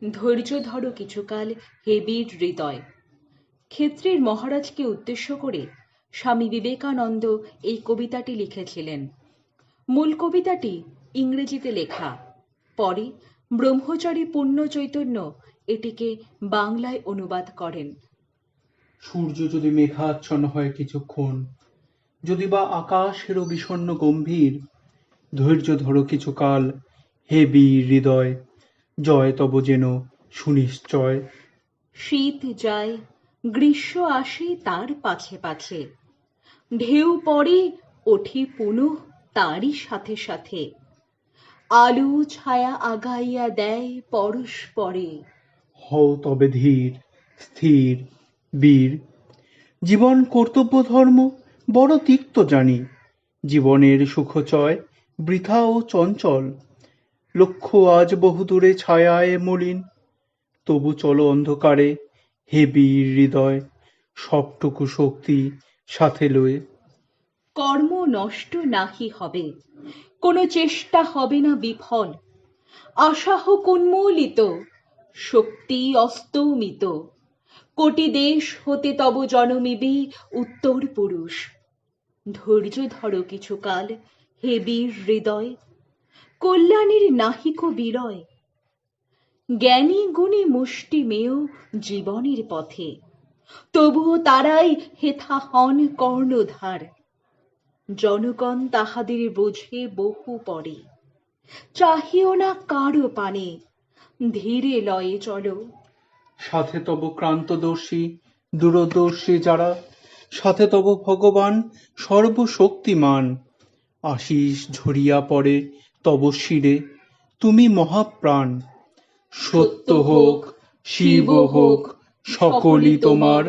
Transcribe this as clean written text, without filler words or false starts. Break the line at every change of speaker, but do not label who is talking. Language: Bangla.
ধৈর্য ধরো কিছুকাল, হে বীর হৃদয়। ক্ষেত্রীর মহারাজকে উদ্দেশ্য করে স্বামী বিবেকানন্দ এই কবিতাটি লিখেছিলেন। মূল কবিতাটি ইংরেজিতে লেখা, পরে ব্রহ্মচারী পূর্ণ চৈতন্য এটিকে বাংলায় অনুবাদ করেন।
সূর্য যদি মেঘাচ্ছন্ন হয় কিছুক্ষণ, যদি বা আকাশেরও বিষণ্ণ গম্ভীর, ধৈর্য ধরো কিছুকাল, হে বীর হৃদয়, জয় তব যেন সুনিশ্চয়।
শীত যায়, গ্রীষ্ম আসে তার পাছে পাছে, ঢেউ পড়ে ওঠে পুনঃ তারই সাথে সাথে, আলো ছায়া আগাইয়া দেয় পরস্পরে।
হও তবে ধীর, স্থির, বীর। জীবন কর্তব্য ধর্ম বড় তিক্ত জানি, জীবনের সুখচয় বৃথা ও চঞ্চল। লক্ষ্য আজ বহুদূরে ছায়ায় মলিন, তবু চলো অন্ধকারে, হে বীর হৃদয়, সবটুকু শক্তি সাথে লয়ে।
কর্ম নষ্ট নাহি হবে, কোনো চেষ্টা হবে না বিফল, আশা হোক উন্মূলিত, শক্তি অস্তমিত, কোটি দেশ হতে তব জনমিবে উত্তর পুরুষ। ধৈর্য ধরো কিছুকাল, হে বীর হৃদয়, কল্যাণের নাহিক বিরয়। জ্ঞানী গুণী মুষ্টিমেয় জীবনের পথে, তবুও তারাই হেথা হন কর্ণধার। জনগণ তাহাদের বোঝে বহু পরে, চাহিও না কারো পানে, ধীরে লয়ে চলো।
সাথে তব ক্রান্তদর্শী দূরদর্শী যারা, সাথে তব ভগবান সর্বশক্তিমান। আশিস ঝরিয়া পড়ে তব শিরে, তুমি মহাপ্রাণ। সত্য হোক, শিব হোক, সকলই তোমার।